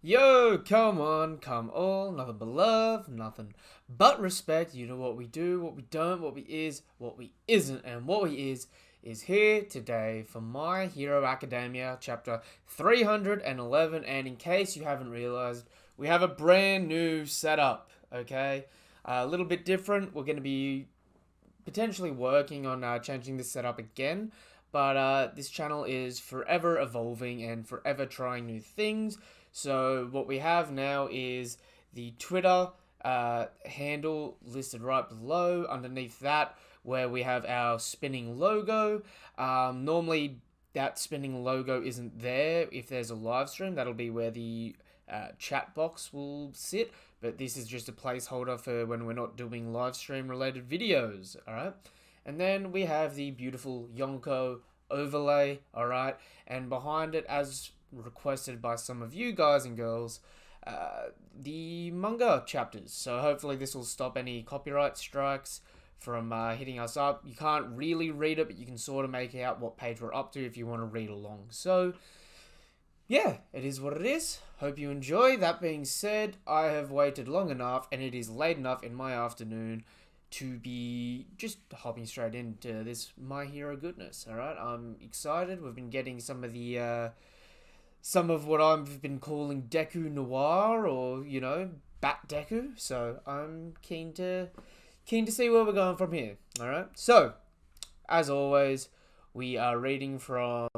Yo, come on, come all, nothing but love, nothing but respect. You know what we do, what we don't, what we is, what we isn't, and what we is here today for My Hero Academia chapter 311. And in case you haven't realized, we have a brand new setup, okay? A little bit different. We're going to be potentially working on changing this setup again. But this channel is forever evolving and forever trying new things. So what we have now is the Twitter handle listed right below. Underneath that, where we have our spinning logo. Normally, that spinning logo isn't there if there's a live stream. That'll be where the chat box will sit. But this is just a placeholder for when we're not doing live stream related videos. All right. And then we have the beautiful Yonko overlay, alright? And behind it, as requested by some of you guys and girls, the manga chapters. So hopefully this will stop any copyright strikes from hitting us up. You can't really read it, but you can sort of make out what page we're up to if you want to read along. So, yeah, it is what it is. Hope you enjoy. That being said, I have waited long enough, and it is late enough in my afternoon to be just hopping straight into this My Hero goodness. All right, I'm excited. We've been getting some of what I've been calling Deku Noir, or Bat Deku. So I'm keen to see where we're going from here. All right. So as always, we are reading from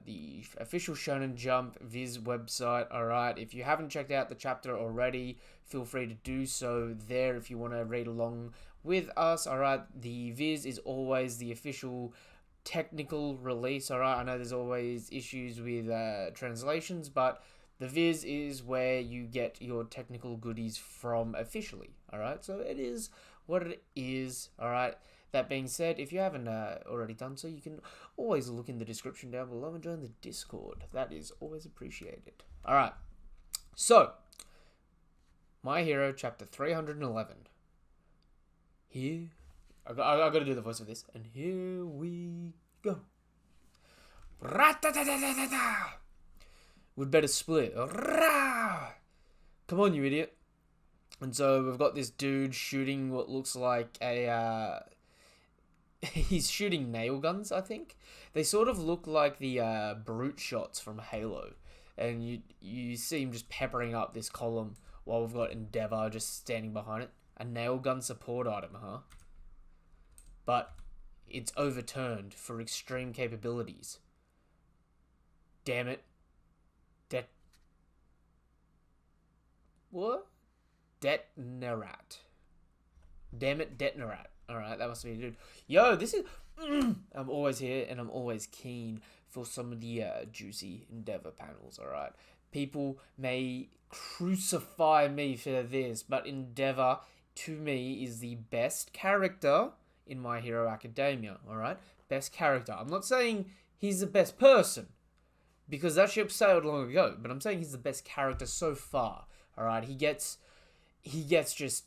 the official Shonen Jump Viz website. All right. If you haven't checked out the chapter already, feel free to do so there if you want to read along with us. All right. The Viz is always the official technical release. All right. I know there's always issues with translations, but the Viz is where you get your technical goodies from officially. All right. So it is what it is. All right. That being said, if you haven't already done so, you can always look in the description down below and join the Discord. That is always appreciated. All right. So, My Hero, chapter 311. Here, I got to do the voice of this. And here we go. We'd better split. Come on, you idiot. And so we've got this dude shooting what looks like a... he's shooting nail guns, I think. They sort of look like the brute shots from Halo. And you see him just peppering up this column while we've got Endeavor just standing behind it. A nail gun support item, huh? But it's overturned for extreme capabilities. Damn it. What? Detonerat. Damn it, Detonerat. Alright, that must be a dude. Yo, this is... I'm always here and I'm always keen for some of the juicy Endeavor panels, alright? People may crucify me for this, but Endeavor, to me, is the best character in My Hero Academia, alright? Best character. I'm not saying he's the best person, because that ship sailed long ago, but I'm saying he's the best character so far, alright? He gets just...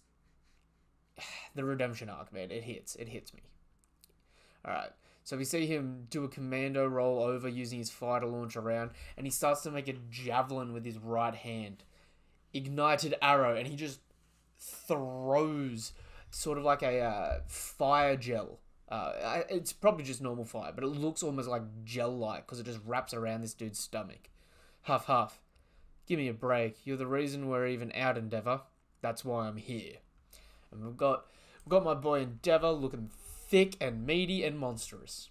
the redemption arc, man. It hits me. Alright, so we see him do a commando roll over using his fighter launch around, and he starts to make a javelin with his right hand. Ignited arrow, and he just throws sort of like a fire gel. It's probably just normal fire, but it looks almost like gel-like because it just wraps around this dude's stomach. Huff, huff. Give me a break. You're the reason we're even out, Endeavor. That's why I'm here. And we've got my boy Endeavor looking thick and meaty and monstrous.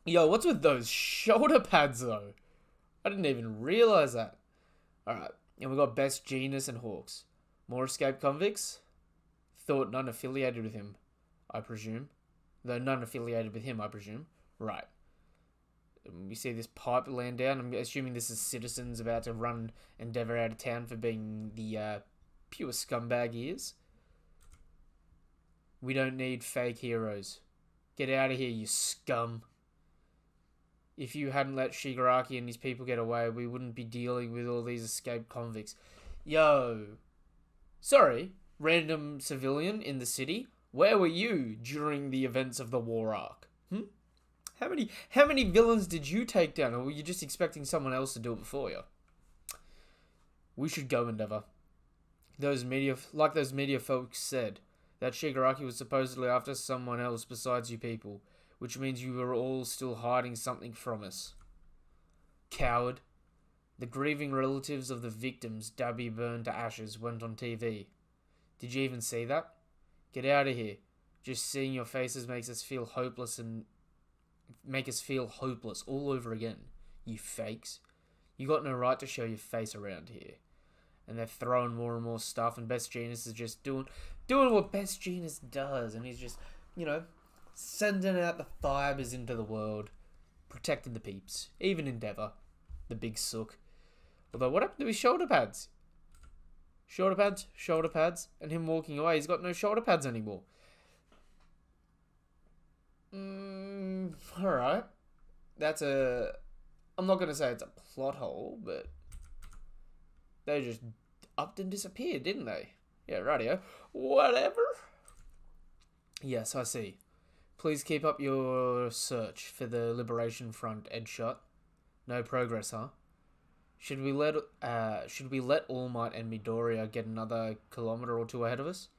Yo, what's with those shoulder pads though? I didn't even realize that. Alright, and we've got Best Genius and Hawks. More escaped convicts? Thought none affiliated with him, I presume. Though none affiliated with him, I presume. Right. We see this pipe land down. I'm assuming this is citizens about to run Endeavor out of town for being the pure scumbag he is. We don't need fake heroes. Get out of here, you scum. If you hadn't let Shigaraki and his people get away, we wouldn't be dealing with all these escaped convicts. Yo. Sorry, random civilian in the city. Where were you during the events of the war arc? How many villains did you take down, or were you just expecting someone else to do it for you? We should go, Endeavor. Those media folks said, that Shigaraki was supposedly after someone else besides you people, which means you were all still hiding something from us. Coward. The grieving relatives of the victims Dabby burned to ashes went on TV. Did you even see that? Get out of here. Just seeing your faces makes us feel hopeless all over again. You fakes. You got no right to show your face around here. And they're throwing more and more stuff, and Best Genius is just doing what Best Genius does, and he's just, sending out the fibers into the world, protecting the peeps, even Endeavor, the big sook. Although, what happened to his shoulder pads? Shoulder pads, and him walking away, he's got no shoulder pads anymore. Alright. I'm not going to say it's a plot hole, but they just upped and disappeared, didn't they? Yeah, rightio. Whatever. Yes, I see. Please keep up your search for the Liberation Front, Edshot. No progress, huh? Should we let All Might and Midoriya get another kilometer or two ahead of us?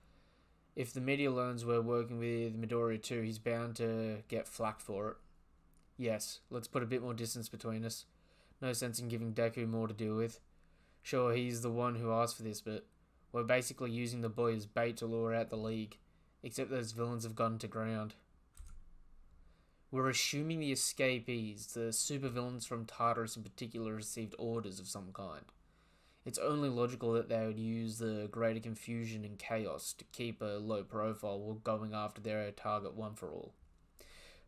If the media learns we're working with Midoriya too, he's bound to get flack for it. Yes, let's put a bit more distance between us. No sense in giving Deku more to deal with. Sure, he's the one who asked for this, but we're basically using the boy as bait to lure out the League. Except those villains have gone to ground. We're assuming the escapees, the supervillains from Tartarus in particular, received orders of some kind. It's only logical that they would use the greater confusion and chaos to keep a low profile while going after their target one for all.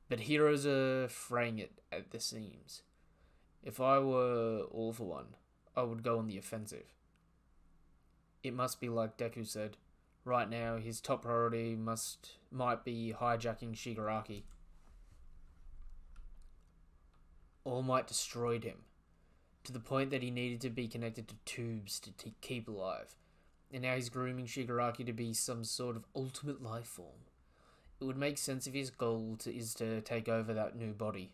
But heroes are fraying it at the seams. If I were All for One, I would go on the offensive. It must be like Deku said. Right now, his top priority might be hijacking Shigaraki. All Might destroyed him, to the point that he needed to be connected to tubes to keep alive, and now he's grooming Shigaraki to be some sort of ultimate life form. It would make sense if his goal is to take over that new body.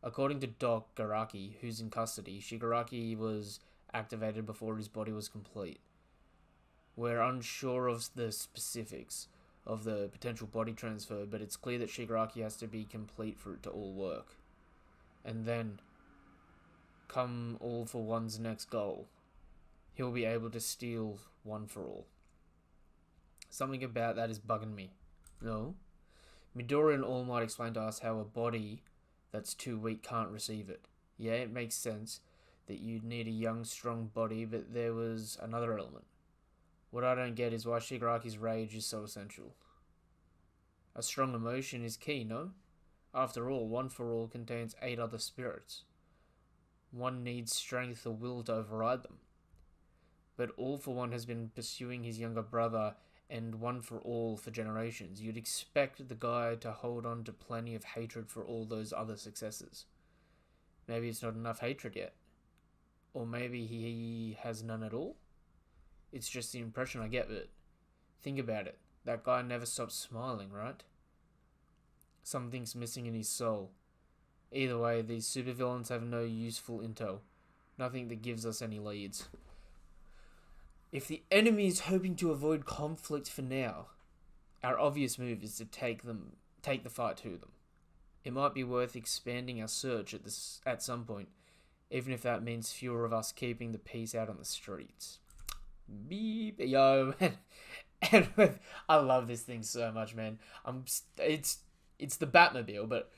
According to Doc Garaki, who's in custody, Shigaraki was activated before his body was complete. We're unsure of the specifics of the potential body transfer, but it's clear that Shigaraki has to be complete for it to all work. And then, come All for One's next goal, he'll be able to steal One for All. Something about that is bugging me. No? Midoriya and All Might explained to us how a body that's too weak can't receive it. Yeah, it makes sense that you'd need a young, strong body, but there was another element. What I don't get is why Shigaraki's rage is so essential. A strong emotion is key, no? After all, One for All contains 8 other spirits. One needs strength or will to override them. But All for One has been pursuing his younger brother and One for All for generations. You'd expect the guy to hold on to plenty of hatred for all those other successes. Maybe it's not enough hatred yet. Or maybe he has none at all? It's just the impression I get, but think about it. That guy never stops smiling, right? Something's missing in his soul. Either way, these supervillains have no useful intel. Nothing that gives us any leads. If the enemy is hoping to avoid conflict for now, our obvious move is to take the fight to them. It might be worth expanding our search at some point, even if that means fewer of us keeping the peace out on the streets. Beep, yo, and I love this thing so much, man. It's the Batmobile, but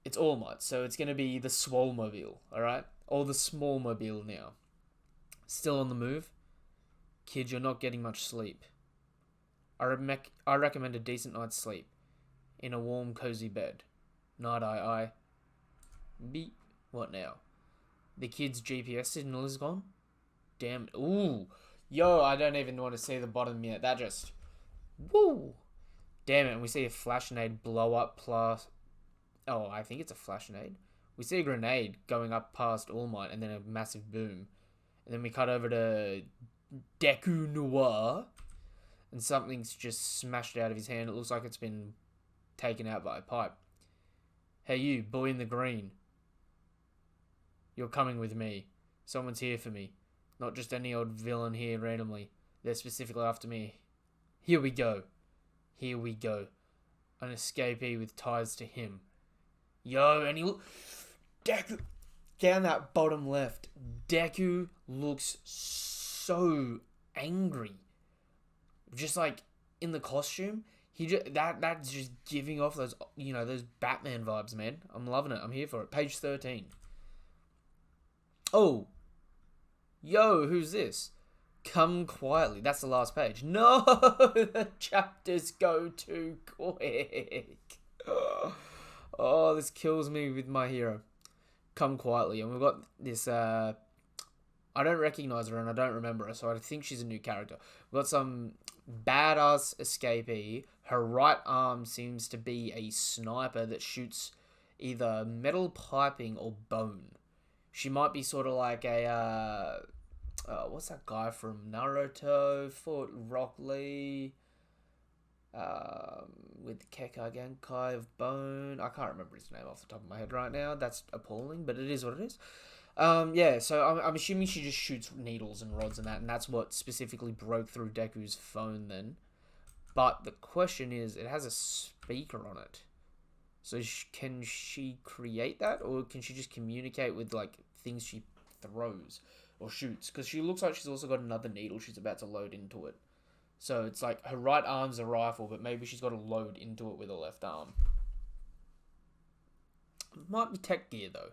it's All Might, so it's gonna be the SWOL Mobile, all right, or the Small Mobile now. Still on the move, kid. You're not getting much sleep. I recommend a decent night's sleep in a warm, cozy bed. Night, I. Beep. What now? The kid's GPS signal is gone. Damn it. Ooh. Yo, I don't even want to see the bottom yet. That just... Woo! Damn it, and we see a flash nade blow up plus... Oh, I think it's a flash nade. We see a grenade going up past All Might and then a massive boom. And then we cut over to Deku Noir. And something's just smashed out of his hand. It looks like it's been taken out by a pipe. Hey you, boy in the green. You're coming with me. Someone's here for me. Not just any old villain here randomly. They're specifically after me. Here we go. Here we go. An escapee with ties to him. Yo, and Deku, down that bottom left, Deku looks so angry. Just like in the costume, that's just giving off those, those Batman vibes, man. I'm loving it. I'm here for it. Page 13. Oh. Yo, who's this? Come quietly. That's the last page. No, the chapters go too quick. Oh, this kills me with my hero. Come quietly. And we've got this, I don't recognize her and I don't remember her, so I think she's a new character. We've got some badass escapee. Her right arm seems to be a sniper that shoots either metal piping or bone. She might be sort of like a, what's that guy from Naruto? Fought Rock Lee. With the Kekai Genkai of Bone. I can't remember his name off the top of my head right now. That's appalling, but it is what it is. Yeah, so I'm assuming she just shoots needles and rods and that, and that's what specifically broke through Deku's phone then. But the question is, it has a speaker on it. So can she create that, or can she just communicate with, like, things she throws or shoots? Because she looks like she's also got another needle she's about to load into it. So it's like her right arm's a rifle, but maybe she's got to load into it with her left arm. It might be tech gear, though,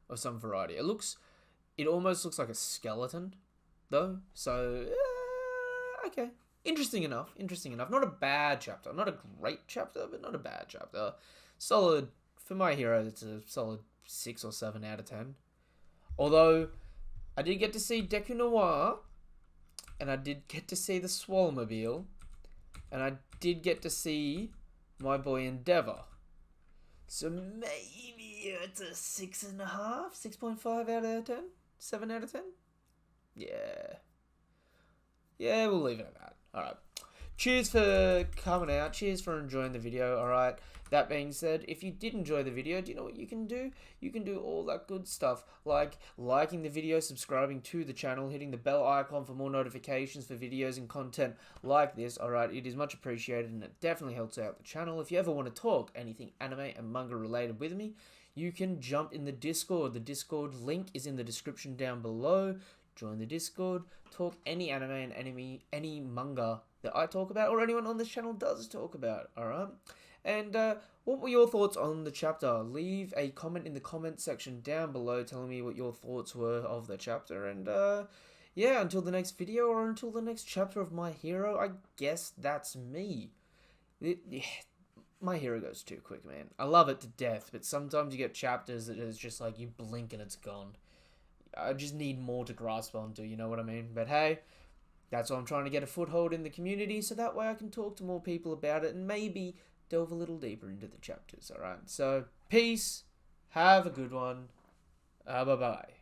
of some variety. It almost looks like a skeleton, though. So, okay. Interesting enough. Not a bad chapter. Not a great chapter, but not a bad chapter. Solid. For my hero, it's a solid 6 or 7 out of 10. Although, I did get to see Deku Noir, and I did get to see the SWOL Mobile, and I did get to see my boy Endeavor. So maybe it's a 6.5, 6.5 out of 10, 7 out of 10. Yeah, we'll leave it at that. Alright. Cheers for coming out. Cheers for enjoying the video. Alright. That being said, if you did enjoy the video, do you know what you can do? You can do all that good stuff, like liking the video, subscribing to the channel, hitting the bell icon for more notifications for videos and content like this. Alright, it is much appreciated and it definitely helps out the channel. If you ever want to talk anything anime and manga related with me, you can jump in the Discord. The Discord link is in the description down below. Join the Discord, talk any anime and any manga that I talk about or anyone on this channel does talk about, alright? And what were your thoughts on the chapter? Leave a comment in the comment section down below telling me what your thoughts were of the chapter. And yeah, until the next video or until the next chapter of My Hero, I guess that's me. My Hero goes too quick, man. I love it to death, but sometimes you get chapters that is just like you blink and it's gone. I just need more to grasp onto, you know what I mean? But hey, that's why I'm trying to get a foothold in the community so that way I can talk to more people about it and maybe delve a little deeper into the chapters, alright? So, peace, have a good one, bye-bye.